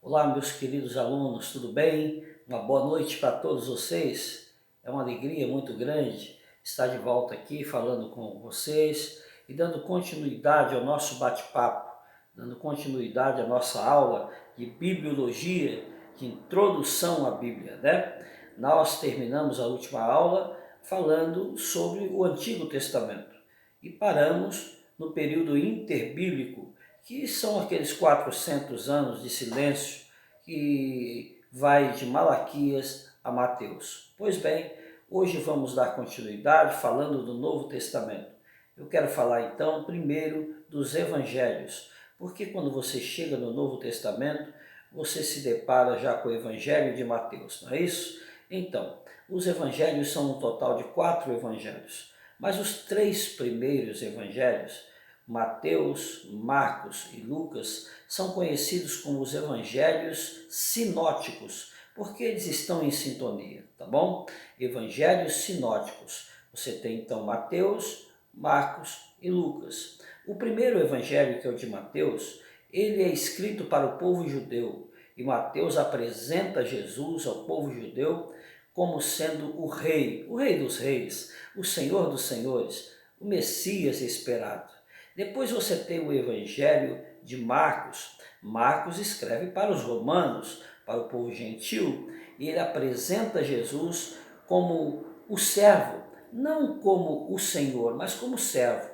Olá, meus queridos alunos, tudo bem? Uma boa noite para todos vocês. É uma alegria muito grande estar de volta aqui falando com vocês e dando continuidade ao nosso bate-papo, dando continuidade à nossa aula de bibliologia, de introdução à Bíblia, né? Nós terminamos a última aula falando sobre o Antigo Testamento e paramos no período interbíblico, que são aqueles 400 anos de silêncio que vai de Malaquias a Mateus. Pois bem, hoje vamos dar continuidade falando do Novo Testamento. Eu quero falar então primeiro dos Evangelhos, porque quando você chega no Novo Testamento, você se depara já com o Evangelho de Mateus, não é isso? Então, os Evangelhos são um total de 4 Evangelhos, mas os 3 primeiros Evangelhos, Mateus, Marcos e Lucas, são conhecidos como os evangelhos sinóticos, porque eles estão em sintonia, tá bom? Evangelhos sinóticos. Você tem então Mateus, Marcos e Lucas. O primeiro evangelho, que é o de Mateus, ele é escrito para o povo judeu, e Mateus apresenta Jesus ao povo judeu como sendo o rei dos reis, o Senhor dos senhores, o Messias esperado. Depois você tem o Evangelho de Marcos. Marcos escreve para os romanos, para o povo gentil, e ele apresenta Jesus como o servo, não como o Senhor, mas como servo,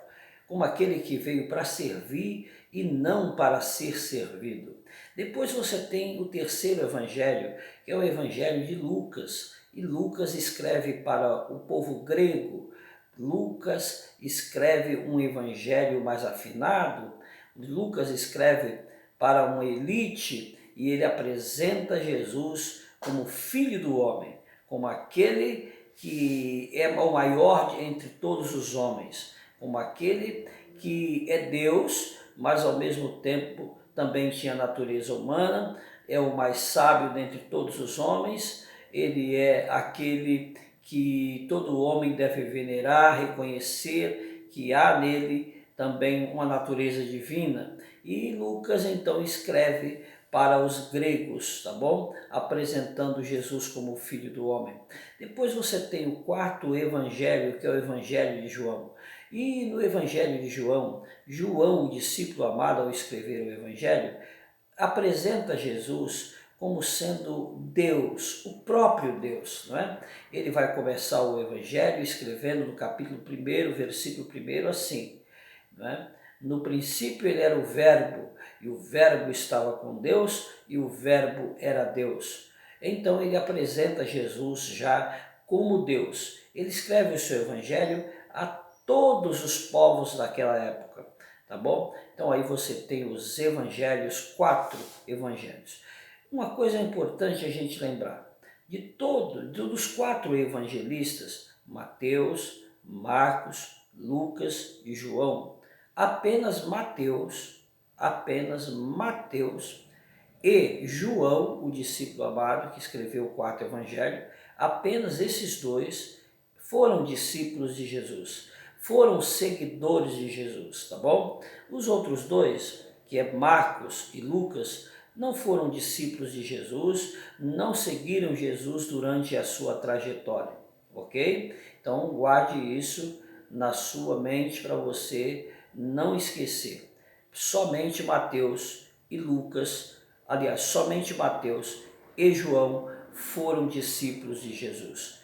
como aquele que veio para servir e não para ser servido. Depois você tem o terceiro evangelho, que é o evangelho de Lucas, e Lucas escreve para o povo grego. Lucas escreve um evangelho mais afinado. Lucas escreve para uma elite e ele apresenta Jesus como filho do homem, como aquele que é o maior entre todos os homens, como aquele que é Deus, mas ao mesmo tempo também tinha natureza humana, é o mais sábio dentre todos os homens, ele é aquele que todo homem deve venerar, reconhecer que há nele também uma natureza divina. E Lucas então escreve para os gregos, tá bom? Apresentando Jesus como filho do homem. Depois você tem o quarto evangelho, que é o evangelho de João. E no evangelho de João, João, o discípulo amado, ao escrever o evangelho, apresenta Jesus como sendo Deus, o próprio Deus, não é? Ele vai começar o Evangelho escrevendo no capítulo 1, versículo 1 assim, não é? No princípio ele era o Verbo, e o Verbo estava com Deus, e o Verbo era Deus. Então ele apresenta Jesus já como Deus. Ele escreve o seu Evangelho a todos os povos daquela época, tá bom? Então aí você tem os evangelhos, 4 evangelhos. Uma coisa importante a gente lembrar, dos 4 evangelistas, Mateus, Marcos, Lucas e João, apenas Mateus e João, o discípulo amado que escreveu o 4º evangelho, apenas esses dois foram discípulos de Jesus, foram seguidores de Jesus, tá bom? Os outros dois, que é Marcos e Lucas, não foram discípulos de Jesus, não seguiram Jesus durante a sua trajetória, ok? Então guarde isso na sua mente para você não esquecer. Somente Mateus e Lucas, aliás, somente Mateus e João foram discípulos de Jesus.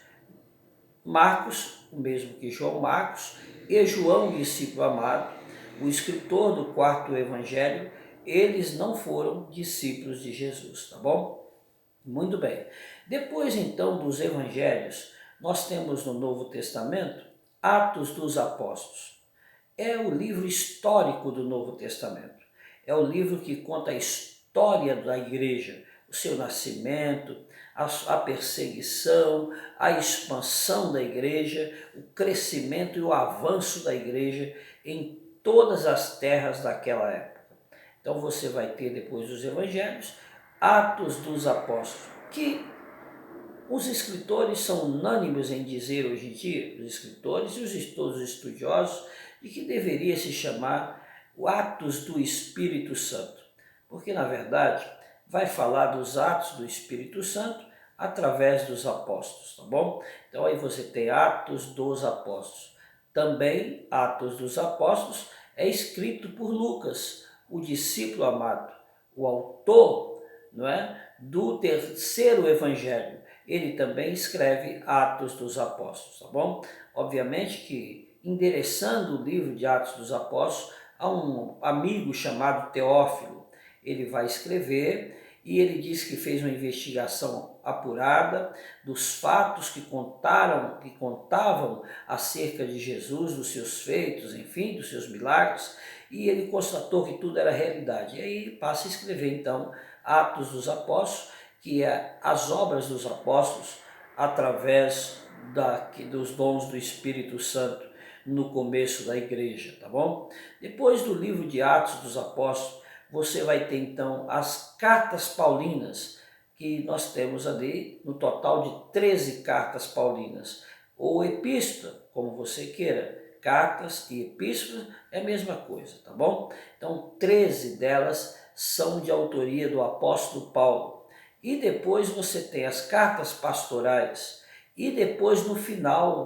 Marcos, o mesmo que João Marcos, e João, discípulo amado, o escritor do 4º evangelho, eles não foram discípulos de Jesus, tá bom? Muito bem. Depois, então, dos evangelhos, nós temos no Novo Testamento Atos dos Apóstolos. É o livro histórico do Novo Testamento. É o livro que conta a história da igreja, o seu nascimento, a perseguição, a expansão da igreja, o crescimento e o avanço da igreja em todas as terras daquela época. Então você vai ter depois dos evangelhos, Atos dos Apóstolos, que os escritores são unânimes em dizer hoje em dia, os escritores e todos os estudiosos, de que deveria se chamar o Atos do Espírito Santo. Porque, na verdade, vai falar dos atos do Espírito Santo através dos apóstolos, tá bom? Então aí você tem Atos dos Apóstolos. Também Atos dos Apóstolos é escrito por Lucas, o discípulo amado, o autor, não é, do terceiro evangelho. Ele também escreve Atos dos Apóstolos, tá bom? Obviamente que endereçando o livro de Atos dos Apóstolos a um amigo chamado Teófilo, ele vai escrever e ele diz que fez uma investigação apurada dos fatos que contavam acerca de Jesus, dos seus feitos, enfim, dos seus milagres, e ele constatou que tudo era realidade. E aí ele passa a escrever então Atos dos Apóstolos, que é as obras dos apóstolos através dos dons do Espírito Santo no começo da igreja, tá bom? Depois do livro de Atos dos Apóstolos, você vai ter então as cartas paulinas, que nós temos ali no total de 13 cartas paulinas, ou epístola, como você queira. Cartas e epístolas é a mesma coisa, tá bom? Então, 13 delas são de autoria do apóstolo Paulo. E depois você tem as cartas pastorais. E depois, no final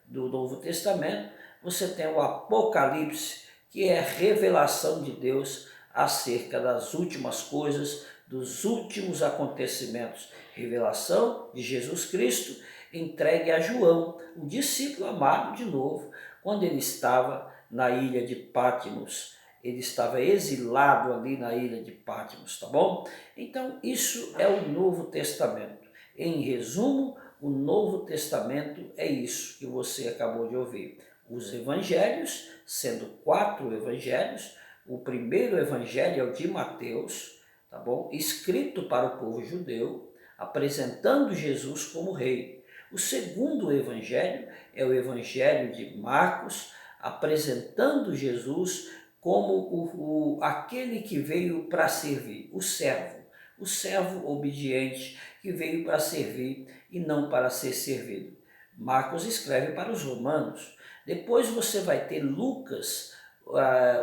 do Novo Testamento, você tem o Apocalipse, que é a revelação de Deus acerca das últimas coisas, dos últimos acontecimentos. Revelação de Jesus Cristo entregue a João, o discípulo amado de novo, quando ele estava na ilha de Patmos. Ele estava exilado ali na ilha de Patmos, tá bom? Então, isso é o Novo Testamento. Em resumo, o Novo Testamento é isso que você acabou de ouvir. Os evangelhos, sendo 4 evangelhos, o primeiro evangelho é o de Mateus, tá bom? Escrito para o povo judeu, apresentando Jesus como rei. O segundo evangelho é o evangelho de Marcos, apresentando Jesus como aquele que veio para servir, o servo obediente que veio para servir e não para ser servido. Marcos escreve para os romanos. Depois você vai ter Lucas,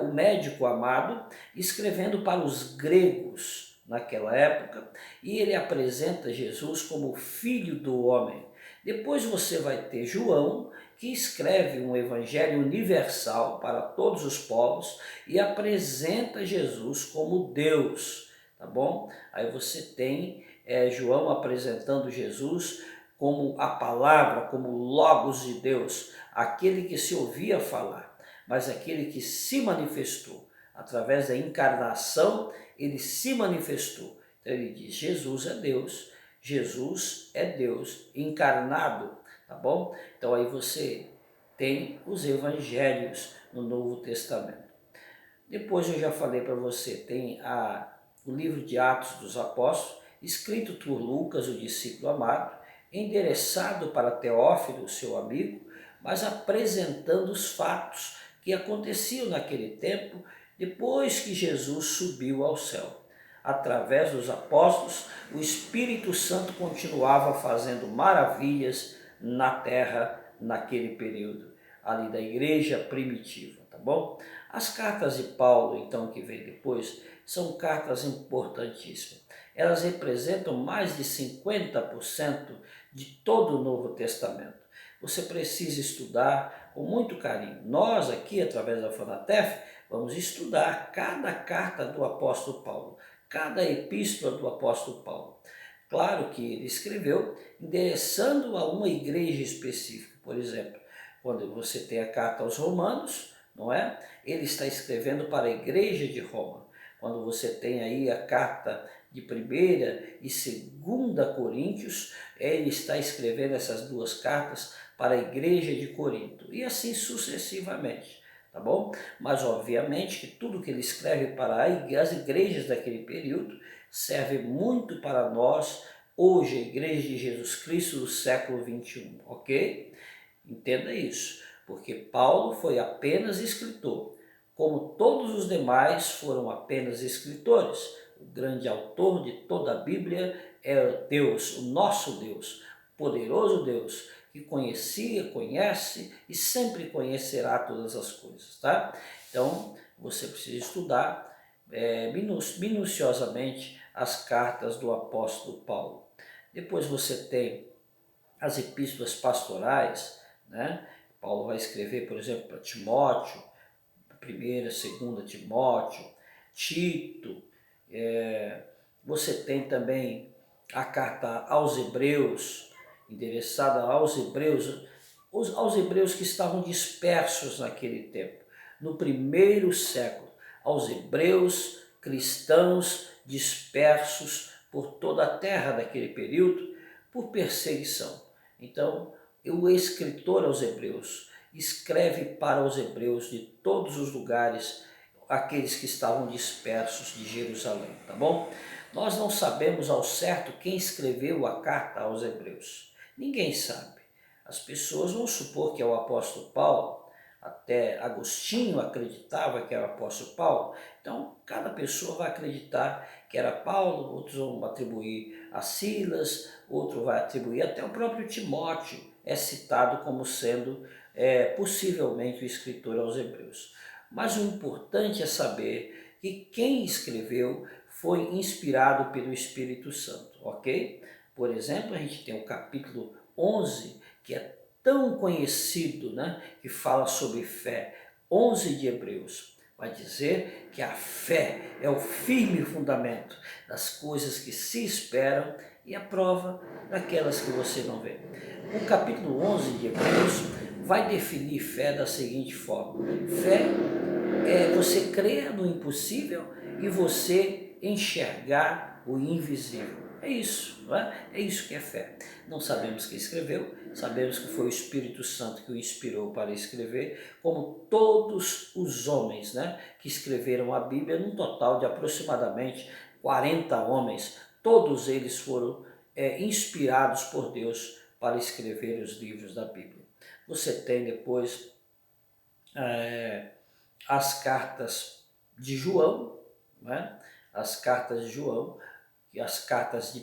o médico amado, escrevendo para os gregos naquela época, e ele apresenta Jesus como filho do homem. Depois você vai ter João, que escreve um evangelho universal para todos os povos e apresenta Jesus como Deus, tá bom? Aí você tem João apresentando Jesus como a palavra, como o Logos de Deus, aquele que se ouvia falar, mas aquele que se manifestou. Através da encarnação, ele se manifestou. Então ele diz, Jesus é Deus encarnado, tá bom? Então aí você tem os evangelhos no Novo Testamento. Depois eu já falei para você, tem o livro de Atos dos Apóstolos, escrito por Lucas, o discípulo amado, endereçado para Teófilo, seu amigo, mas apresentando os fatos que aconteciam naquele tempo, depois que Jesus subiu ao céu. Através dos apóstolos, o Espírito Santo continuava fazendo maravilhas na terra naquele período, ali da igreja primitiva, tá bom? As cartas de Paulo, então, que vem depois, são cartas importantíssimas. Elas representam mais de 50% de todo o Novo Testamento. Você precisa estudar com muito carinho. Nós aqui, através da Fonatef, vamos estudar cada carta do apóstolo Paulo, cada epístola do apóstolo Paulo. Claro que ele escreveu endereçando a uma igreja específica. Por exemplo, quando você tem a carta aos Romanos, não é? Ele está escrevendo para a igreja de Roma. Quando você tem aí a carta de 1ª e 2ª Coríntios, ele está escrevendo essas duas cartas para a igreja de Corinto, e assim sucessivamente, tá bom? Mas obviamente que tudo que ele escreve para as igrejas daquele período serve muito para nós, hoje, a igreja de Jesus Cristo do século 21, ok? Entenda isso, porque Paulo foi apenas escritor, como todos os demais foram apenas escritores. O grande autor de toda a Bíblia é Deus, o nosso Deus, poderoso Deus, que conhecia, conhece e sempre conhecerá todas as coisas, tá? Então, você precisa estudar minuciosamente as cartas do apóstolo Paulo. Depois você tem as epístolas pastorais, né? Paulo vai escrever, por exemplo, para Timóteo, primeira, segunda Timóteo, Tito. Você tem também a carta aos Hebreus, endereçada aos hebreus que estavam dispersos naquele tempo, no primeiro século, aos hebreus cristãos dispersos por toda a terra daquele período, por perseguição. Então, o escritor aos Hebreus escreve para os hebreus de todos os lugares, aqueles que estavam dispersos de Jerusalém, tá bom? Nós não sabemos ao certo quem escreveu a carta aos Hebreus. Ninguém sabe. As pessoas vão supor que é o apóstolo Paulo, até Agostinho acreditava que era o apóstolo Paulo, então cada pessoa vai acreditar que era Paulo, outros vão atribuir a Silas, outro vai atribuir até o próprio Timóteo, é citado como sendo possivelmente o escritor aos Hebreus. Mas o importante é saber que quem escreveu foi inspirado pelo Espírito Santo, ok? Por exemplo, a gente tem o capítulo 11, que é tão conhecido, né, que fala sobre fé, 11 de Hebreus, vai dizer que a fé é o firme fundamento das coisas que se esperam e a prova daquelas que você não vê. O capítulo 11 de Hebreus vai definir fé da seguinte forma: fé é você crer no impossível e você enxergar o invisível. É isso, não é? É isso que é fé. Não sabemos quem escreveu, sabemos que foi o Espírito Santo que o inspirou para escrever, como todos os homens, né, que escreveram a Bíblia, num total de aproximadamente 40 homens. Todos eles foram inspirados por Deus para escrever os livros da Bíblia. Você tem depois as cartas de João, né? As cartas de João, as cartas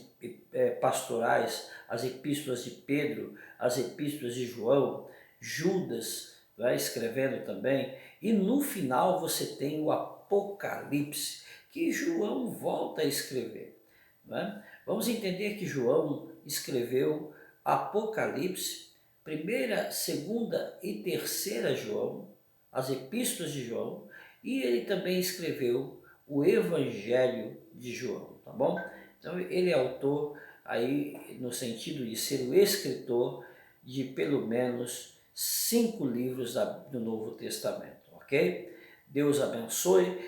pastorais, as epístolas de Pedro, as epístolas de João, Judas, né? Escrevendo também, e no final você tem o Apocalipse, que João volta a escrever. Né? Vamos entender que João escreveu Apocalipse, primeira, segunda e terceira João, as epístolas de João, e ele também escreveu o Evangelho de João, tá bom? Então ele é autor aí no sentido de ser o escritor de pelo menos 5 livros do Novo Testamento, ok? Deus abençoe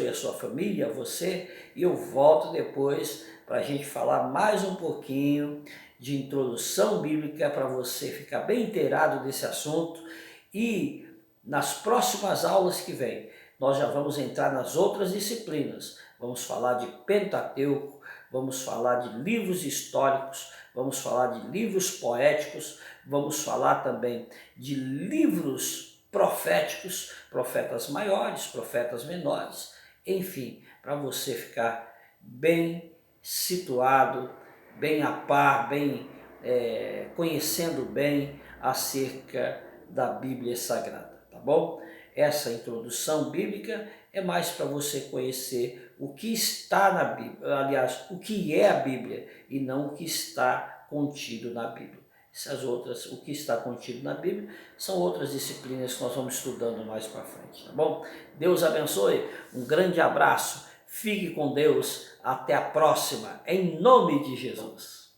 a sua família, você, e eu volto depois para a gente falar mais um pouquinho de introdução bíblica para você ficar bem inteirado desse assunto, e nas próximas aulas que vem nós já vamos entrar nas outras disciplinas, vamos falar de Pentateuco, vamos falar de livros históricos, vamos falar de livros poéticos, vamos falar também de livros proféticos, profetas maiores, profetas menores, enfim, para você ficar bem situado, bem a par, bem conhecendo bem acerca da Bíblia Sagrada, tá bom? Essa introdução bíblica é mais para você conhecer o que está na Bíblia, aliás, o que é a Bíblia e não o que está contido na Bíblia. Essas outras, o que está contido na Bíblia, são outras disciplinas que nós vamos estudando mais para frente, tá bom? Deus abençoe, um grande abraço, fique com Deus, até a próxima, em nome de Jesus.